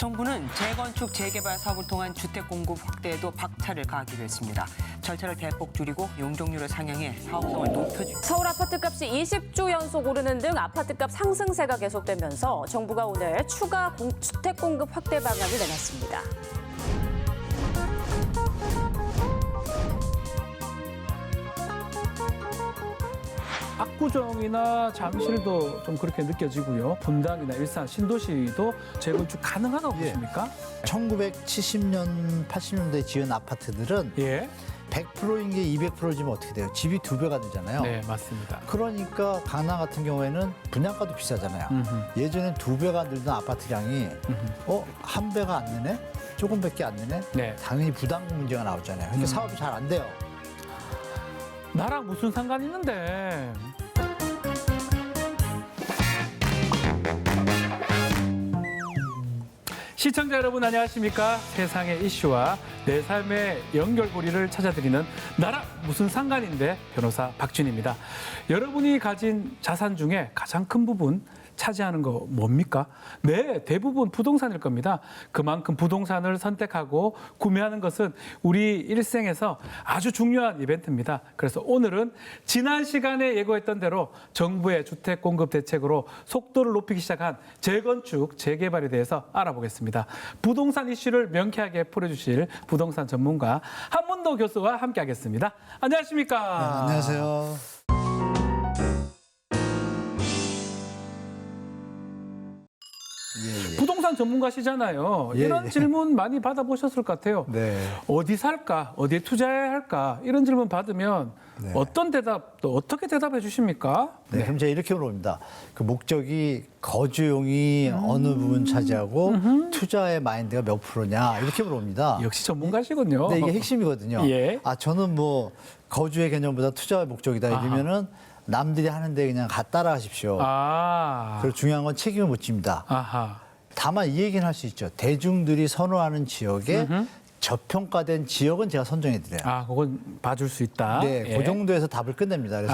정부는 재건축, 재개발 사업을 통한 주택 공급 확대에도 박차를 가하기로 했습니다. 절차를 대폭 줄이고 용적률을 상향해 사업성을 높여주고 서울 아파트값이 20주 연속 오르는 등 아파트값 상승세가 계속되면서 정부가 오늘 추가 주택 공급 확대 방안을 내놨습니다. 압구정이나 잠실도 좀 그렇게 느껴지고요. 분당이나 일산, 신도시도 재건축 가능하다고 보십니까? 1970년, 80년대에 지은 아파트들은 예. 100%인 게 200%지면 어떻게 돼요? 집이 2배가 되잖아요. 네, 맞습니다. 그러니까 강남 같은 경우에는 분양가도 비싸잖아요. 예전엔 2배가 늘던 아파트량이 1배가 안 느네? 조금밖에 안 느네? 네. 당연히 부담금 문제가 나오잖아요. 그러니까 사업이 잘 안 돼요. 나랑 무슨 상관 있는데. 시청자 여러분 안녕하십니까? 세상의 이슈와 내 삶의 연결고리를 찾아드리는 나랑 무슨 상관인데 변호사 박준입니다. 여러분이 가진 자산 중에 가장 큰 부분 차지하는 거 뭡니까? 네, 대부분 부동산일 겁니다. 그만큼 부동산을 선택하고 구매하는 것은 우리 일생에서 아주 중요한 이벤트입니다. 그래서 오늘은 지난 시간에 예고했던 대로 정부의 주택 공급 대책으로 속도를 높이기 시작한 재건축, 재개발에 대해서 알아보겠습니다. 부동산 이슈를 명쾌하게 풀어주실 부동산 전문가 한문도 교수와 함께하겠습니다. 안녕하십니까? 네, 안녕하세요. 부동산 전문가시잖아요. 예, 이런 예. 질문 많이 받아보셨을 것 같아요. 네. 어디 살까? 어디에 투자해야 할까? 이런 질문 받으면 네. 어떤 대답, 또 어떻게 대답해 주십니까? 네, 그럼 제가 이렇게 물어봅니다. 그 목적이 거주용이 어느 부분 차지하고 투자의 마인드가 몇 프로냐 이렇게 물어봅니다. 역시 전문가시군요. 네, 이게 핵심이거든요. 예. 아, 저는 뭐 거주의 개념보다 투자의 목적이다 이러면은 남들이 하는데 그냥 따라하십시오. 아, 그리고 중요한 건 책임을 못 집니다. 아하. 다만 이 얘기는 할 수 있죠. 대중들이 선호하는 지역에 저평가된 지역은 제가 선정해드려요. 아, 그건 봐줄 수 있다. 네, 예. 그 정도에서 답을 끝냅니다. 그래서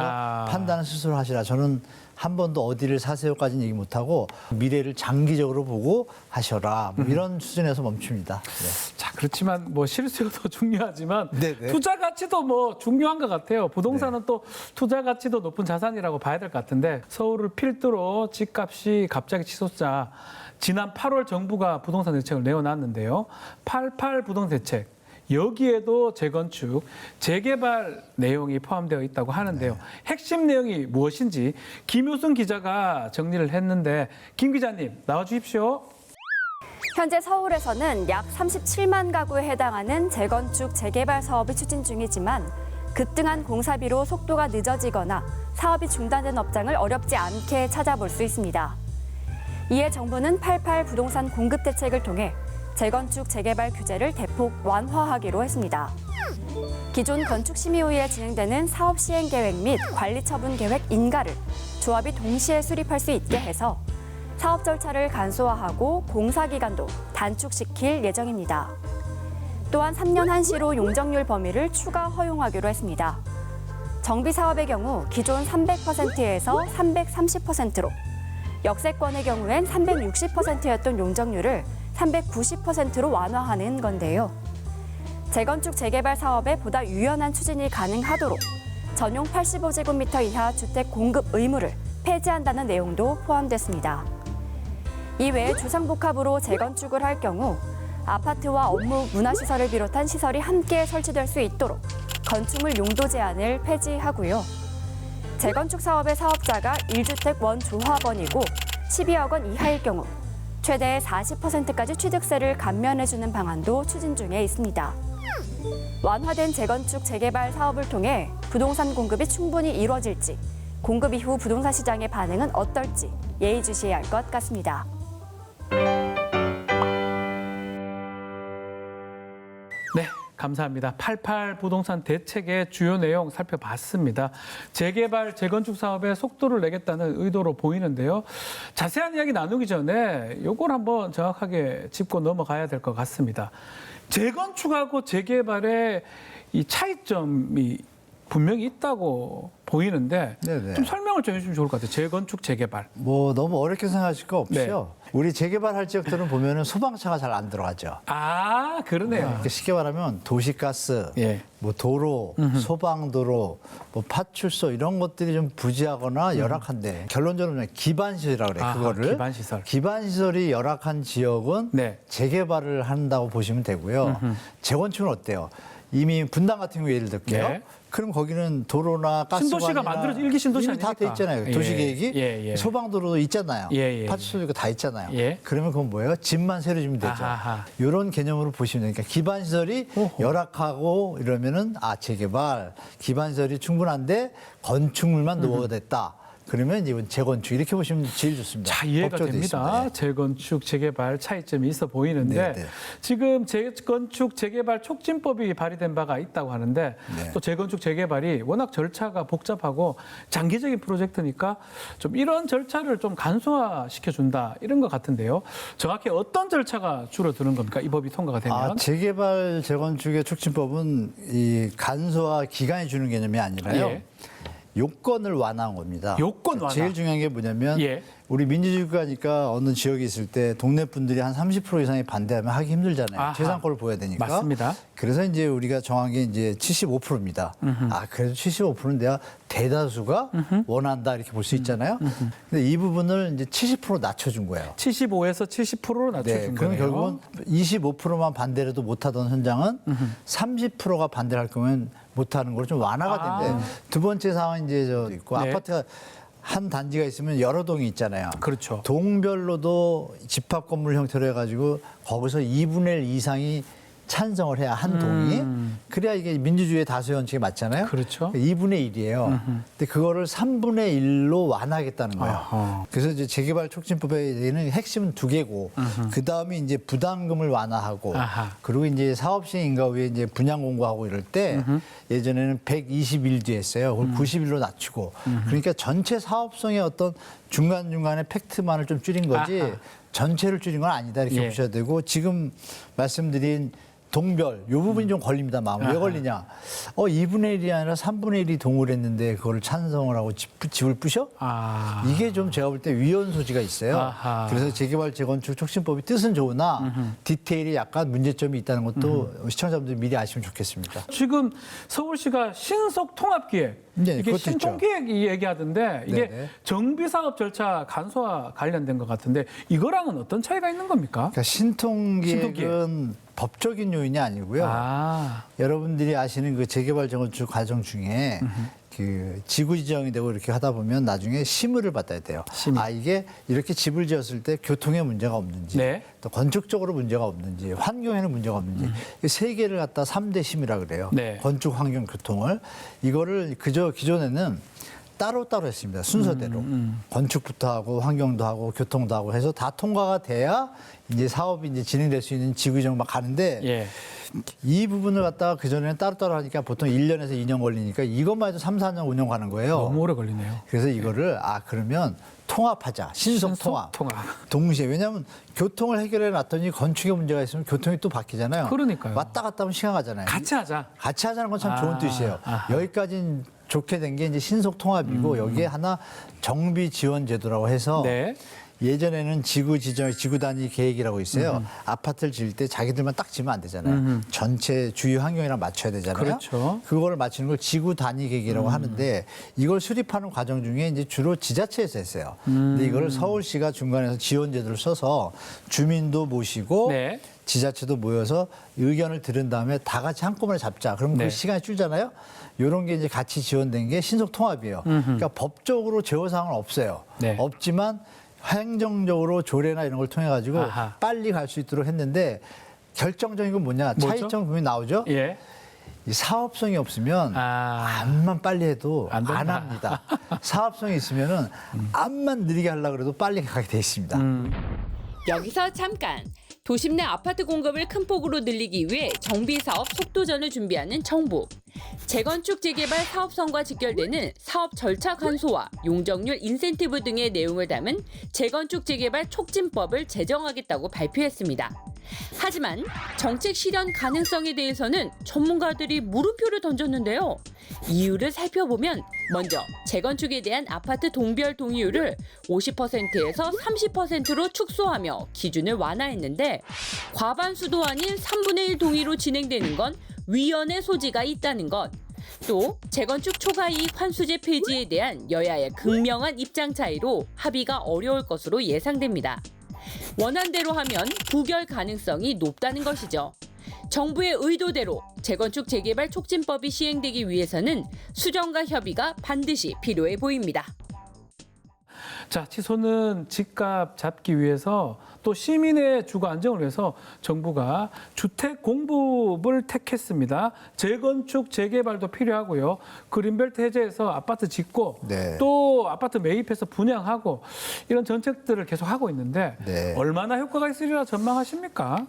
판단은 스스로 하시라. 저는 한 번도 어디를 사세요까지는 얘기 못하고 미래를 장기적으로 보고 하셔라. 뭐 이런 수준에서 멈춥니다. 네. 자, 그렇지만 뭐 실수가 더 중요하지만 네네. 투자 가치도 뭐 중요한 것 같아요. 부동산은 또 투자 가치도 높은 자산이라고 봐야 될 것 같은데 서울을 필두로 집값이 갑자기 치솟자 지난 8월 정부가 부동산 대책을 내어놨는데요. 88 부동산 대책. 여기에도 재건축, 재개발 내용이 포함되어 있다고 하는데요. 핵심 내용이 무엇인지 김효순 기자가 정리를 했는데 김 기자님 나와 주십시오. 현재 서울에서는 약 37만 가구에 해당하는 재건축, 재개발 사업이 추진 중이지만 급등한 공사비로 속도가 늦어지거나 사업이 중단된 업장을 어렵지 않게 찾아볼 수 있습니다. 이에 정부는 88 부동산 공급 대책을 통해 재건축, 재개발 규제를 대폭 완화하기로 했습니다. 기존 건축심의위에 진행되는 사업 시행 계획 및 관리 처분 계획 인가를 조합이 동시에 수립할 수 있게 해서 사업 절차를 간소화하고 공사 기간도 단축시킬 예정입니다. 또한 3년 한시로 용적률 범위를 추가 허용하기로 했습니다. 정비 사업의 경우 기존 300%에서 330%로, 역세권의 경우엔 360%였던 용적률을 390%로 완화하는 건데요. 재건축, 재개발 사업에 보다 유연한 추진이 가능하도록 전용 85제곱미터 이하 주택 공급 의무를 폐지한다는 내용도 포함됐습니다. 이외에 주상복합으로 재건축을 할 경우 아파트와 업무, 문화시설을 비롯한 시설이 함께 설치될 수 있도록 건축물 용도 제한을 폐지하고요. 재건축 사업의 사업자가 1주택 원조합원이고 12억 원 이하일 경우 최대 40%까지 취득세를 감면해주는 방안도 추진 중에 있습니다. 완화된 재건축, 재개발 사업을 통해 부동산 공급이 충분히 이루어질지, 공급 이후 부동산 시장의 반응은 어떨지 예의주시해야 할 것 같습니다. 네, 감사합니다. 88 부동산 대책의 주요 내용 살펴봤습니다. 재개발, 재건축 사업에 속도를 내겠다는 의도로 보이는데요. 자세한 이야기 나누기 전에 이걸 한번 정확하게 짚고 넘어가야 될 것 같습니다. 재건축하고 재개발의 이 차이점이 분명히 있다고 보이는데 네네. 좀 설명을 좀 해주시면 좋을 것 같아요. 재건축, 재개발. 뭐 너무 어렵게 생각하실 거 없죠. 네. 우리 재개발할 지역들은 보면은 소방차가 잘 안 들어가죠. 아, 그러네요. 그러니까 쉽게 말하면 도시가스, 예. 뭐 도로, 소방도로, 뭐 파출소 이런 것들이 좀 부지하거나 열악한데 결론적으로 기반시설이라고 그래요. 아하, 그거를 기반시설. 기반시설이 열악한 지역은 네. 재개발을 한다고 보시면 되고요. 재건축은 어때요? 이미 분당 같은 경우 예를 들게요. 네. 그럼 거기는 도로나 가스관이나 신도시가 만들어진 일기 신도시 이미 다 아닙니까? 돼 있잖아요. 예. 도시계획이 예, 예. 소방도로도 있잖아요. 예, 예. 파출소도 있고 다 있잖아요. 예. 그러면 그건 뭐예요? 집만 새로 지면 되죠. 아하하. 이런 개념으로 보시면 되니까 기반 시설이 오호. 열악하고 이러면은 재개발 기반 시설이 충분한데 건축물만 노후됐다. 그러면 이건 재건축 이렇게 보시면 제일 좋습니다. 자, 이해가 법적으로 돼 됩니다. 있습니다. 네. 재건축, 재개발 차이점이 있어 보이는데 네, 네. 지금 재건축, 재개발 촉진법이 발의된 바가 있다고 하는데 네. 또 재건축, 재개발이 워낙 절차가 복잡하고 장기적인 프로젝트니까 좀 이런 절차를 좀 간소화시켜준다 이런 것 같은데요. 정확히 어떤 절차가 주로 드는 겁니까? 이 법이 통과가 되면? 재개발 재건축의 촉진법은 이 간소화 기간이 주는 개념이 아니라요. 예. 요건을 완화한 겁니다. 요건 완화. 제일 중요한 게 뭐냐면 예. 우리 민주주의 국가니까 어느 지역에 있을 때 동네 분들이 한 30% 이상이 반대하면 하기 힘들잖아요. 아하. 재산권을 보여야 되니까. 맞습니다. 그래서 이제 우리가 정한 게 이제 75%입니다. 그래도 75%는 내가 대다수가 원한다 이렇게 볼 수 있잖아요. 근데 이 부분을 이제 70% 낮춰준 거예요. 75에서 70%로 낮춰준 그럼 거네요. 결국은 25%만 반대를 해도 못하던 현장은 30%가 반대를 할 거면 못하는 걸로 좀 완화가 된대. 두 번째 상황은 이제 저 있고 네. 아파트가 한 단지가 있으면 여러 동이 있잖아요. 그렇죠. 동별로도 집합 건물 형태로 해가지고 거기서 2분의 1 이상이 찬성을 해야 한 동이 그래야 이게 민주주의의 다수의 원칙에 맞잖아요. 그렇죠. 2분의 1이에요. 근데 그거를 3분의 1로 완화하겠다는 거예요. 아하. 그래서 이제 재개발 촉진법에는 핵심은 두 개고 그 다음에 이제 부담금을 완화하고 아하. 그리고 이제 사업 시행 인가 후에 이제 분양 공고하고 이럴 때 예전에는 120일 했어요. 그걸 90일로 낮추고 그러니까 전체 사업성의 어떤 중간중간에 팩트만을 좀 줄인 거지 아하. 전체를 줄인 건 아니다 이렇게 예. 보셔야 되고 지금 말씀드린 동별 요 부분이 좀 걸립니다. 마음 왜 아하. 걸리냐? 2분의 1이 아니라 3분의 1이 동의를 했는데 그걸 찬성을 하고 집을 부셔? 아. 이게 좀 제가 볼 때 위헌 소지가 있어요. 아하. 그래서 재개발 재건축 촉진법이 뜻은 좋으나 디테일이 약간 문제점이 있다는 것도 시청자분들이 미리 아시면 좋겠습니다. 지금 서울시가 신속 통합기획 네, 이게 그것도 신통기획 얘기하던데 이게 네네. 정비사업 절차 간소화 관련된 것 같은데 이거랑은 어떤 차이가 있는 겁니까? 그러니까 신통기획은 법적인 요인이 아니고요. 아, 여러분들이 아시는 그 재개발 재건축 과정 중에 그 지구 지정이 되고 이렇게 하다 보면 나중에 심의를 받아야 돼요. 심의. 이게 이렇게 집을 지었을 때 교통에 문제가 없는지, 네. 또 건축적으로 문제가 없는지, 환경에는 문제가 없는지 이 세 개를 갖다 3대 심의라 그래요. 네. 건축, 환경, 교통을 이거를 그저 기존에는 따로따로 했습니다. 순서대로. 건축부터 하고 환경도 하고 교통도 하고 해서 다 통과가 돼야 이제 사업이 이제 진행될 수 있는 지구 지정 막 가는데 예. 이 부분을 갖다가 그전에는 따로따로 하니까 보통 1년에서 2년 걸리니까 이것만 해도 3, 4년 운영 가는 거예요. 너무 오래 걸리네요. 그래서 이거를 그러면 통합하자. 신속 통합. 동시에. 왜냐하면 교통을 해결해 놨더니 건축에 문제가 있으면 교통이 또 바뀌잖아요. 그러니까요. 왔다 갔다 하면 시간 가잖아요. 같이 하자. 같이 하자는 건 참 좋은 뜻이에요. 아하. 여기까지는 좋게 된 게 이제 신속 통합이고 여기에 하나 정비 지원 제도라고 해서 네. 예전에는 지구 단위 계획이라고 있어요. 아파트를 지을 때 자기들만 딱 지으면 안 되잖아요. 전체 주위 환경이랑 맞춰야 되잖아요. 그렇죠. 그거를 맞추는 걸 지구 단위 계획이라고 하는데 이걸 수립하는 과정 중에 이제 주로 지자체에서 했어요. 근데 이걸 서울시가 중간에서 지원 제도를 써서 주민도 모시고 네. 지자체도 모여서 의견을 들은 다음에 다 같이 한꺼번에 잡자. 그럼 네. 그 시간이 줄잖아요. 이런 게 이제 같이 지원된 게 신속 통합이에요. 그러니까 법적으로 제어사항은 없어요. 네. 없지만 행정적으로 조례나 이런 걸 통해 가지고 아하. 빨리 갈 수 있도록 했는데 결정적인 건 뭐냐? 뭐죠? 차이점 분명히 나오죠. 예. 이 사업성이 없으면 암만 빨리 해도 안 안 된다. 합니다. 사업성이 있으면은 암만 느리게 하려고 해도 빨리 가게 돼 있습니다. 여기서 잠깐. 도심 내 아파트 공급을 큰 폭으로 늘리기 위해 정비사업 속도전을 준비하는 정부. 재건축 재개발 사업성과 직결되는 사업 절차 간소화, 용적률 인센티브 등의 내용을 담은 재건축 재개발 촉진법을 제정하겠다고 발표했습니다. 하지만 정책 실현 가능성에 대해서는 전문가들이 물음표를 던졌는데요. 이유를 살펴보면 먼저 재건축에 대한 아파트 동별 동의율을 50%에서 30%로 축소하며 기준을 완화했는데 과반수도 아닌 3분의 1 동의로 진행되는 건 위헌의 소지가 있다는 것. 또 재건축 초과이익 환수제 폐지에 대한 여야의 극명한 입장 차이로 합의가 어려울 것으로 예상됩니다. 원안대로 하면 부결 가능성이 높다는 것이죠. 정부의 의도대로 재건축 재개발 촉진법이 시행되기 위해서는 수정과 협의가 반드시 필요해 보입니다. 자, 치소는 집값 잡기 위해서 또 시민의 주거 안정을 위해서 정부가 주택 공급을 택했습니다. 재건축, 재개발도 필요하고요. 그린벨트 해제해서 아파트 짓고 네. 또 아파트 매입해서 분양하고 이런 정책들을 계속 하고 있는데 네. 얼마나 효과가 있으리라 전망하십니까?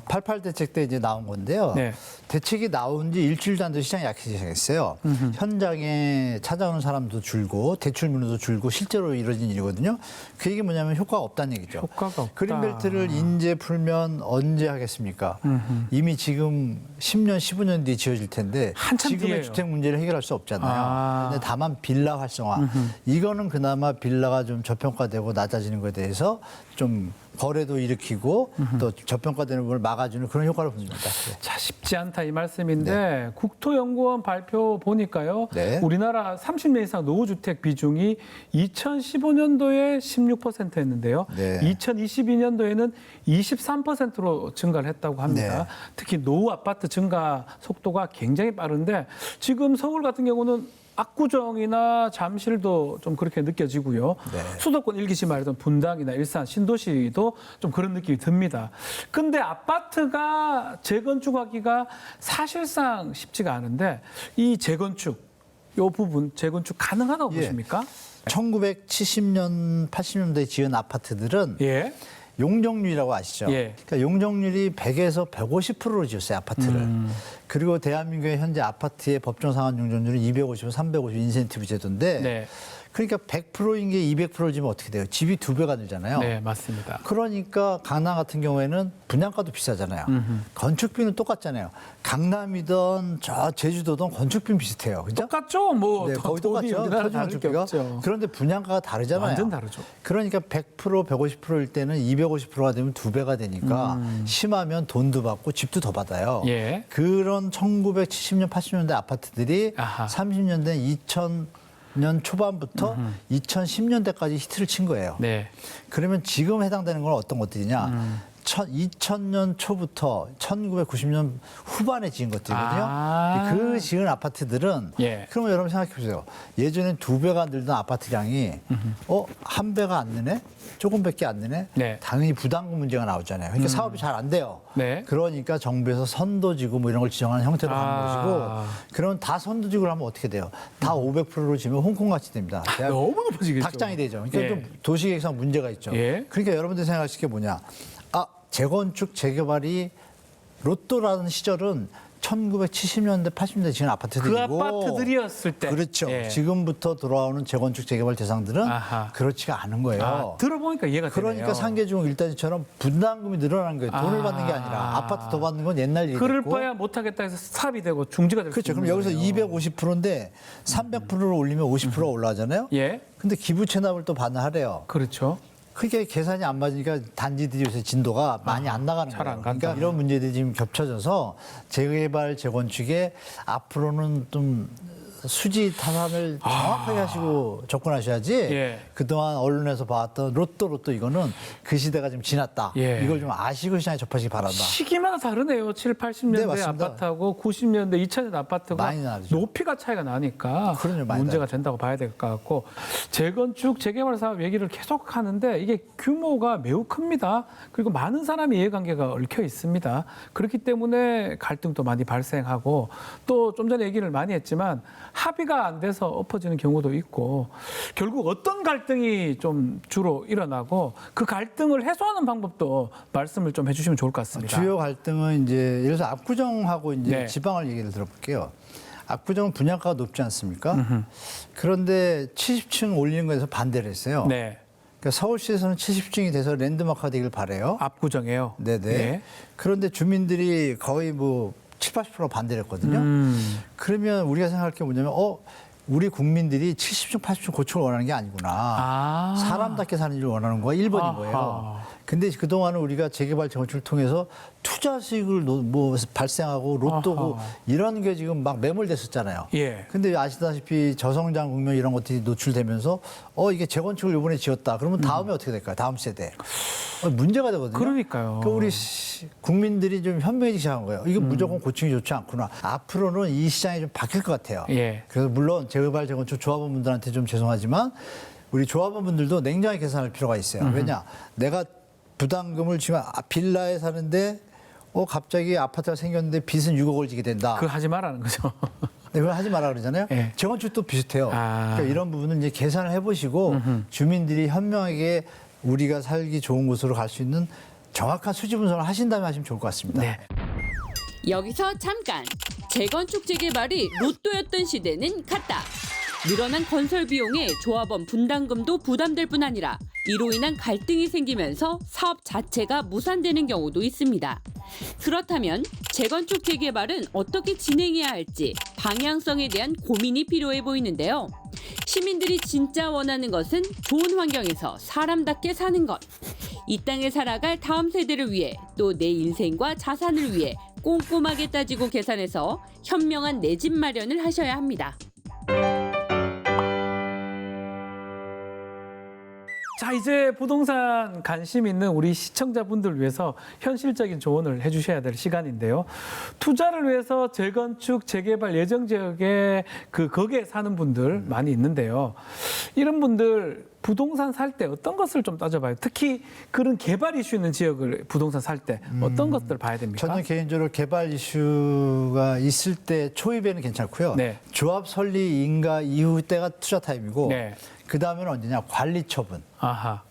88 대책 때 이제 나온 건데요. 네. 대책이 나온 지 일주일도 안 돼서 시장이 약해지기 시작했어요. 현장에 찾아오는 사람도 줄고 대출 문의도 줄고 실제로 이루어진 일이거든요. 그 얘기 뭐냐면 효과가 없다는 얘기죠. 효과가 없다. 그린벨트를 인제 풀면 언제 하겠습니까? 이미 지금 10년, 15년 뒤에 지어질 텐데 한참 지금의 뒤에요. 주택 문제를 해결할 수 없잖아요. 근데 다만 빌라 활성화. 이거는 그나마 빌라가 좀 저평가되고 낮아지는 것에 대해서 좀 거래도 일으키고 또 저평가되는 부분을 막아주는 그런 효과를 봅니다. 네. 자, 쉽지 않다 이 말씀인데 국토연구원 발표 보니까요. 네. 우리나라 30년 이상 노후주택 비중이 2015년도에 16%였는데요. 네. 2022년도에는 23%로 증가를 했다고 합니다. 네. 특히 노후 아파트 증가 속도가 굉장히 빠른데 지금 서울 같은 경우는 압구정이나 잠실도 좀 그렇게 느껴지고요. 네. 수도권 일기시 말했던 분당이나 일산, 신도시도 좀 그런 느낌이 듭니다. 근데 아파트가 재건축하기가 사실상 쉽지가 않은데 이 재건축, 이 부분 재건축 가능하다고 예. 보십니까? 1970년, 80년대에 지은 아파트들은 예. 용적률이라고 아시죠? 예. 그러니까 용적률이 100에서 150%로 지었어요, 아파트를. 그리고 대한민국의 현재 아파트의 법정 상한 용적률은 250, 350 인센티브 제도인데 네. 그러니까 100%인 게 200%를 지면 어떻게 돼요? 집이 2배가 늘잖아요. 네, 맞습니다. 그러니까 강남 같은 경우에는 분양가도 비싸잖아요. 건축비는 똑같잖아요. 강남이든 저 제주도든 건축비는 비슷해요. 그죠? 똑같죠? 뭐 네, 더 거의 돈이 똑같죠. 우리나라 표준 다를 게 건축비가. 없죠. 그런데 분양가가 다르잖아요. 완전 다르죠. 그러니까 100%, 150%일 때는 250%가 되면 2배가 되니까 심하면 돈도 받고 집도 더 받아요. 예. 그런 1970년, 80년대 아파트들이 아하. 30년대 2000년 초반부터 2010년대까지 히트를 친 거예요. 네. 그러면 지금 해당되는 건 어떤 것들이냐? 2000년 초부터 1990년 후반에 지은 것들이거든요. 아. 그 지은 아파트들은 예. 그러면 여러분 생각해 보세요. 예전엔 2배가 늘던 아파트량이 한 배가 안 느네? 조금밖에 안 느네? 네. 당연히 부담금 문제가 나오잖아요. 그러니까 사업이 잘 안 돼요. 네. 그러니까 정부에서 선도지구 뭐 이런 걸 지정하는 형태로 하는 아. 것이고 그럼 다 선도지구를 하면 어떻게 돼요? 다 500%로 지면 홍콩같이 됩니다. 너무 높아지겠죠. 닭장이 되죠. 그러니까 예. 좀 도시계획상 문제가 있죠. 예. 그러니까 여러분들이 생각하실 게 뭐냐. 재건축, 재개발이 로또라는 시절은 1970년대, 80년대 지은 아파트들이고 그 아파트들이었을 때. 그렇죠. 예. 지금부터 돌아오는 재건축, 재개발 대상들은 아하. 그렇지가 않은 거예요. 아, 들어보니까 이해가 되네요. 그러니까 상계중 일단처럼 분담금이 늘어난 거예요. 돈을 받는 게 아니라 아파트 더 받는 건 옛날 일이고. 그럴 바야 못하겠다 해서 스탑이 되고 중지가 될 수 그렇죠. 있는 그럼 여기서 거네요. 250%인데 300%를 올리면 50%가 올라가잖아요. 예. 근데 기부 체납을 또 반하래요. 그렇죠. 그게 계산이 안 맞으니까 단지들이 요새 진도가 많이 안 나가는 잘안 거예요. 간다. 그러니까 이런 문제들이 지금 겹쳐져서 재개발, 재건축에 앞으로는 좀 수지 타산을 정확하게 하시고 접근하셔야지 예. 그동안 언론에서 봐왔던 로또 이거는 그 시대가 좀 지났다. 예. 이걸 좀 아시고 시장에 접하시기 바란다. 시기마다 다르네요. 7, 80년대 네, 맞습니다. 아파트하고 90년대, 2000년대 아파트가 많이 다르죠. 높이가 차이가 나니까 그럼요, 많이 문제가 다르죠. 된다고 봐야 될 것 같고 재건축, 재개발 사업 얘기를 계속 하는데 이게 규모가 매우 큽니다. 그리고 많은 사람이 이해관계가 얽혀 있습니다. 그렇기 때문에 갈등도 많이 발생하고 또 좀 전에 얘기를 많이 했지만 합의가 안 돼서 엎어지는 경우도 있고 결국 어떤 갈등이 좀 주로 일어나고 그 갈등을 해소하는 방법도 말씀을 좀 해주시면 좋을 것 같습니다. 주요 갈등은 이제 예를 들어서 압구정하고 이제 네. 지방을 얘기를 들어볼게요. 압구정은 분양가가 높지 않습니까? 그런데 70층 올리는 거에서 반대를 했어요. 네. 그러니까 서울시에서는 70층이 돼서 랜드마크가 되길 바래요. 압구정에요. 네네. 예. 그런데 주민들이 거의 뭐 70, 80% 반대를 했거든요. 그러면 우리가 생각할 게 뭐냐면 우리 국민들이 70층, 80층 고층을 원하는 게 아니구나. 사람답게 사는 일을 원하는 거가 1번인 거예요. 근데 그동안은 우리가 재개발 재건축을 통해서 투자 수익을 뭐 발생하고 로또고 이런 게 지금 막 매몰됐었잖아요. 예. 근데 아시다시피 저성장 국면 이런 것들이 노출되면서 이게 재건축을 이번에 지었다. 그러면 다음에 어떻게 될까요? 다음 세대. 문제가 되거든요. 그러니까요. 그러니까 우리 국민들이 좀 현명해지기 시작한 거예요. 이거 무조건 고층이 좋지 않구나. 앞으로는 이 시장이 좀 바뀔 것 같아요. 예. 그래서 물론 재개발 재건축 조합원분들한테 좀 죄송하지만 우리 조합원분들도 냉정하게 계산할 필요가 있어요. 왜냐? 내가 부담금을 지금 빌라에 사는데 갑자기 아파트가 생겼는데 빚은 6억을 지게 된다. 그거 하지 말라는 거죠. 네, 그걸 하지 말라 그러잖아요. 예. 재건축도 비슷해요. 그러니까 이런 부분은 이제 계산을 해보시고 주민들이 현명하게 우리가 살기 좋은 곳으로 갈 수 있는 정확한 수지 분석을 하신 다음에 하시면 좋을 것 같습니다. 네. 여기서 잠깐 재건축 재개발이 로또였던 시대는 갔다. 늘어난 건설 비용에 조합원 분담금도 부담될 뿐 아니라 이로 인한 갈등이 생기면서 사업 자체가 무산되는 경우도 있습니다. 그렇다면 재건축 재개발은 어떻게 진행해야 할지 방향성에 대한 고민이 필요해 보이는데요. 시민들이 진짜 원하는 것은 좋은 환경에서 사람답게 사는 것. 이 땅에 살아갈 다음 세대를 위해 또 내 인생과 자산을 위해 꼼꼼하게 따지고 계산해서 현명한 내 집 마련을 하셔야 합니다. 자, 이제 부동산 관심 있는 우리 시청자분들 위해서 현실적인 조언을 해주셔야 될 시간인데요. 투자를 위해서 재건축, 재개발 예정 지역에 거기에 사는 분들 많이 있는데요. 이런 분들 부동산 살 때 어떤 것을 좀 따져봐요? 특히 그런 개발 이슈 있는 지역을 부동산 살 때 어떤 것들 봐야 됩니까? 저는 개인적으로 개발 이슈가 있을 때 초입에는 괜찮고요. 네. 조합 설립 인가 이후 때가 투자 타임이고 네. 그다음에는 언제냐? 관리 처분. 아하.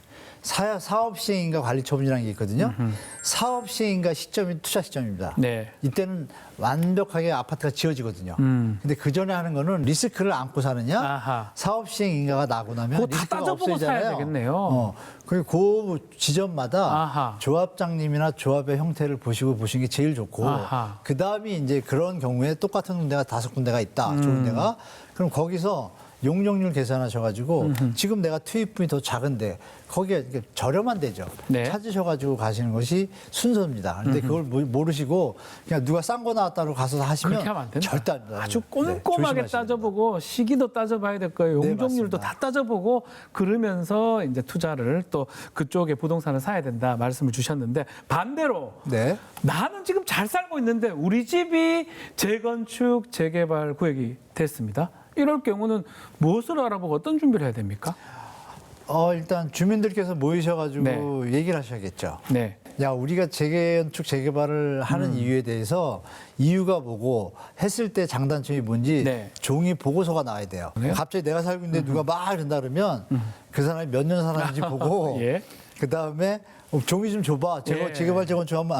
사업 시행인가 관리 처분이라는 게 있거든요. 사업 시행인가 시점이 투자 시점입니다. 네. 이때는 완벽하게 아파트가 지어지거든요. 근데 그 전에 하는 거는 리스크를 안고 사느냐, 아하. 사업 시행 인가가 나고 나면 그거 다 리스크가 따져보고 없어지잖아요. 사야 되겠네요. 그리고 그 지점마다 아하. 조합장님이나 조합의 형태를 보시고 보시는 게 제일 좋고, 아하. 그 다음이 이제 그런 경우에 똑같은 데가 5군데가 있다, 좋은 데가. 그럼 거기서 용적률 계산하셔가지고 지금 내가 투입분이 더 작은데 거기에 이렇게 저렴한 데죠. 네. 찾으셔가지고 가시는 것이 순서입니다. 그런데 그걸 모르시고 그냥 누가 싼 거 나왔다고 가서 하시면 그렇게 하면 안 된다. 절대 안 돼요. 아주 네, 꼼꼼하게 조심하셔야 따져보고 시기도 따져봐야 될 거예요. 네, 용적률도 맞습니다. 다 따져보고 그러면서 이제 투자를 또 그쪽에 부동산을 사야 된다 말씀을 주셨는데 반대로 네. 나는 지금 잘 살고 있는데 우리 집이 재건축 재개발 구역이 됐습니다. 이럴 경우는 무엇을 알아보고 어떤 준비를 해야 됩니까? 일단 주민들께서 모이셔가지고 네. 얘기를 하셔야겠죠. 네. 야, 우리가 재건축, 재개발을 하는 이유에 대해서 이유가 뭐고 했을 때 장단점이 뭔지 네. 종이 보고서가 나와야 돼요. 그래요? 갑자기 내가 살고 있는데 누가 막 이런다 그러면 그 사람이 몇 년 살았는지 보고 예. 그다음에 종이 좀 줘봐. 예. 재개발 재건축하면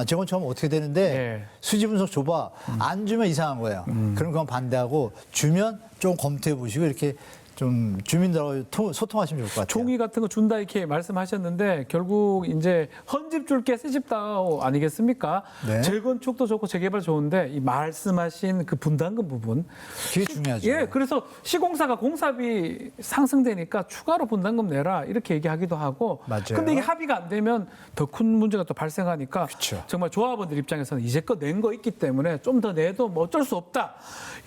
어떻게 되는데 예. 수지 분석 줘봐. 안 주면 이상한 거예요. 그럼 그건 반대하고 주면 좀 검토해 보시고 이렇게 좀 주민들하고 소통하시면 좋을 것 같아요. 종이 같은 거 준다 이렇게 말씀하셨는데 결국 이제 헌집 줄게 새집 다오 아니겠습니까? 네. 재건축도 좋고 재개발 좋은데 이 말씀하신 그 분담금 부분 그게 중요하죠. 예, 그래서 시공사가 공사비 상승되니까 추가로 분담금 내라 이렇게 얘기하기도 하고. 맞아요. 근데 이게 합의가 안 되면 더 큰 문제가 또 발생하니까 그쵸. 정말 조합원들 입장에서는 이제껏 낸 거 있기 때문에 좀 더 내도 뭐 어쩔 수 없다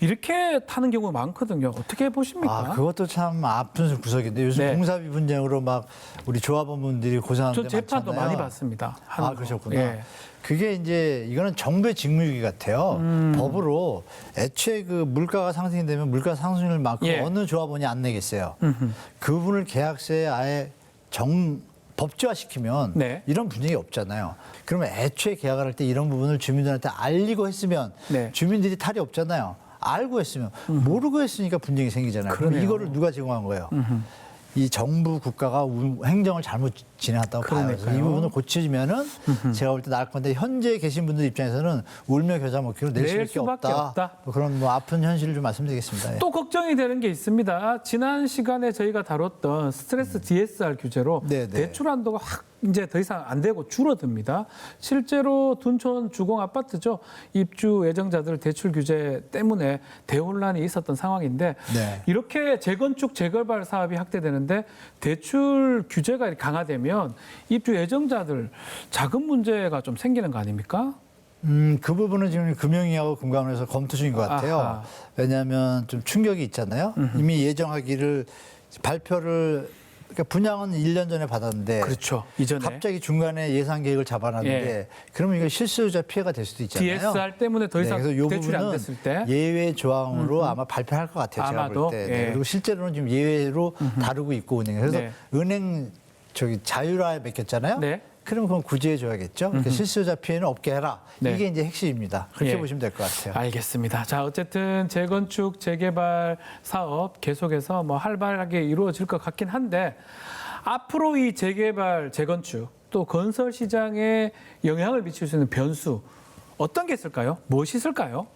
이렇게 타는 경우가 많거든요. 어떻게 보십니까? 그것도 참 아픈 구석인데 요즘 네. 공사비 분쟁으로 막 우리 조합원분들이 고생하는 저 데 재판도 많잖아요. 많이 받습니다. 하는 거. 그러셨구나. 예. 그게 이제 이거는 정부의 직무유기 같아요. 법으로 애초에 그 물가가 상승이 되면 물가 상승률만큼 예. 어느 조합원이 안 내겠어요. 그분을 계약서에 아예 법제화시키면 네. 이런 분쟁이 없잖아요. 그러면 애초에 계약을 할 때 이런 부분을 주민들한테 알리고 했으면 네. 주민들이 탈이 없잖아요. 알고 했으면 모르고 했으니까 분쟁이 생기잖아요. 그럼 그러네요. 이거를 누가 제공한 거예요? 이 정부 국가가 행정을 잘못 진행한다고 봐요. 그래서 이 그러니까요. 부분을 고쳐지면은 제가 볼 때 나을 건데 현재 계신 분들 입장에서는 울며 겨자 먹기로 낼 낼 수밖에 수밖에 없다. 없다. 뭐 그런 뭐 아픈 현실을 좀 말씀드리겠습니다. 예. 또 걱정이 되는 게 있습니다. 지난 시간에 저희가 다뤘던 스트레스 DSR 규제로 네, 네. 대출 한도가 확 이제 더 이상 안 되고 줄어듭니다. 실제로 둔촌 주공 아파트죠. 입주 예정자들 대출 규제 때문에 대혼란이 있었던 상황인데 네. 이렇게 재건축 재개발 사업이 확대되는데 대출 규제가 강화되면 입주 예정자들 자금 문제가 좀 생기는 거 아닙니까? 그 부분은 지금 금융위하고 금감원에서 검토 중인 것 같아요. 아하. 왜냐하면 좀 충격이 있잖아요. 이미 예정하기를 발표를 그러니까 분양은 1년 전에 받았는데 그렇죠. 이전에 갑자기 중간에 예산 계획을 잡아놨는데 예. 그러면 이거 실수요자 피해가 될 수도 있잖아요. DSR 때문에 더 이상 그래서 이 대출이 안 부분은 됐을 때 예외 조항으로 아마 발표할 것 같아요. 제가 아마도? 볼 때. 예. 네. 그리고 실제로는 지금 예외로 다루고 있고 은행. 그래서 네. 은행 자율화에 맡겼잖아요. 네. 그럼 그건 구제해줘야겠죠. 그러니까 실수요자 피해는 없게 해라. 네. 이게 이제 핵심입니다. 그렇게 예. 보시면 될 것 같아요. 알겠습니다. 자, 어쨌든 재건축, 재개발 사업 계속해서 뭐 활발하게 이루어질 것 같긴 한데 앞으로 이 재개발, 재건축 또 건설 시장에 영향을 미칠 수 있는 변수 어떤 게 있을까요? 무엇이 있을까요?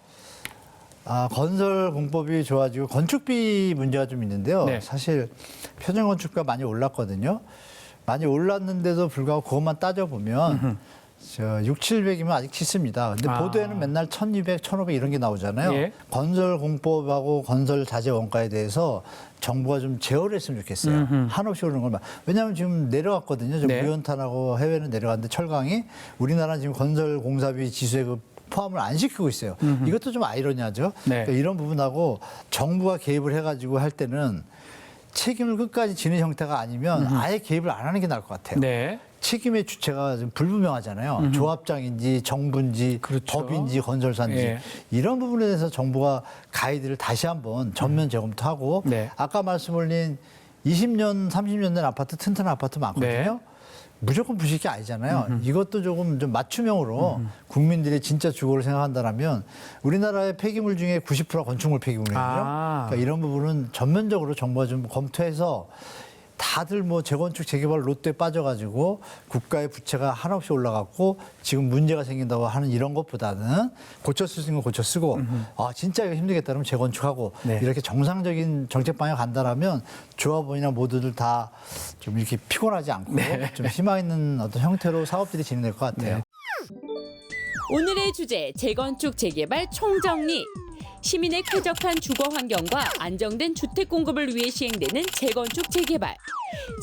건설 공법이 좋아지고 건축비 문제가 좀 있는데요. 네. 사실 표준 건축비가 많이 올랐거든요. 많이 올랐는데도 불구하고 그것만 따져보면 6, 700이면 아직 치습니다. 근데 보도에는 맨날 1200, 1500 이런 게 나오잖아요. 예. 건설 공법하고 건설 자재 원가에 대해서 정부가 좀 제어를 했으면 좋겠어요. 한없이 오르는 걸. 왜냐하면 지금 내려갔거든요. 네. 무연탄하고 해외는 내려갔는데 철강이 우리나라는 지금 건설 공사비 지수에 포함을 안 시키고 있어요. 이것도 좀 아이러니하죠. 네. 그러니까 이런 부분하고 정부가 개입을 해가지고 할 때는 책임을 끝까지 지는 형태가 아니면 아예 개입을 안 하는 게 나을 것 같아요. 네. 책임의 주체가 좀 불분명하잖아요. 조합장인지 정부인지 그렇죠. 법인지 건설사인지 예. 이런 부분에 대해서 정부가 가이드를 다시 한번 전면 재검토하고 네. 아까 말씀 올린 20년, 30년 된 아파트 튼튼한 아파트 많거든요. 네. 무조건 부실이 아니잖아요. 이것도 조금 좀 맞춤형으로 국민들의 진짜 주거를 생각한다면 우리나라의 폐기물 중에 90%가 건축물 폐기물이거든요. 그러니까 이런 부분은 전면적으로 정부가 좀 검토해서 다들 뭐 재건축 재개발 로또에 빠져가지고 국가의 부채가 한없이 올라갔고 지금 문제가 생긴다고 하는 이런 것보다는 고쳐 쓸 수 있는 거 고쳐 쓰고 진짜 이거 힘들겠다 그러면 재건축하고 네. 이렇게 정상적인 정책 방향 간다라면 조합원이나 모두들 다 좀 이렇게 피곤하지 않고 좀 희망 있는 어떤 형태로 사업들이 진행될 것 같아요. 네. 오늘의 주제 재건축 재개발 총정리. 시민의 쾌적한 주거 환경과 안정된 주택 공급을 위해 시행되는 재건축 재개발.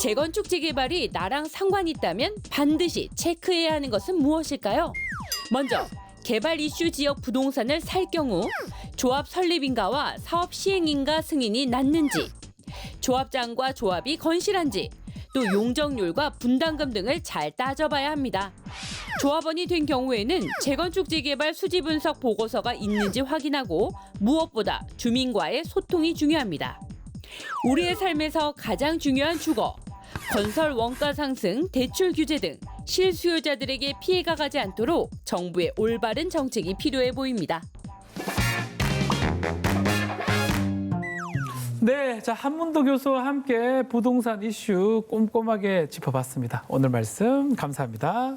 재건축 재개발이 나랑 상관이 있다면 반드시 체크해야 하는 것은 무엇일까요? 먼저 개발 이슈 지역 부동산을 살 경우 조합 설립인가와 사업 시행인가 승인이 났는지, 조합장과 조합이 건실한지, 또 용적률과 분담금 등을 잘 따져봐야 합니다. 조합원이 된 경우에는 재건축 재개발 수지 분석 보고서가 있는지 확인하고 무엇보다 주민과의 소통이 중요합니다. 우리의 삶에서 가장 중요한 주거, 건설 원가 상승, 대출 규제 등 실수요자들에게 피해가 가지 않도록 정부의 올바른 정책이 필요해 보입니다. 네, 자 한문도 교수와 함께 부동산 이슈 꼼꼼하게 짚어봤습니다. 오늘 말씀 감사합니다.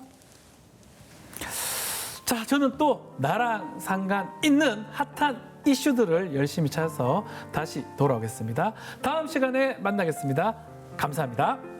자, 저는 또 나랑 상관 있는 핫한 이슈들을 열심히 찾아서 다시 돌아오겠습니다. 다음 시간에 만나겠습니다. 감사합니다.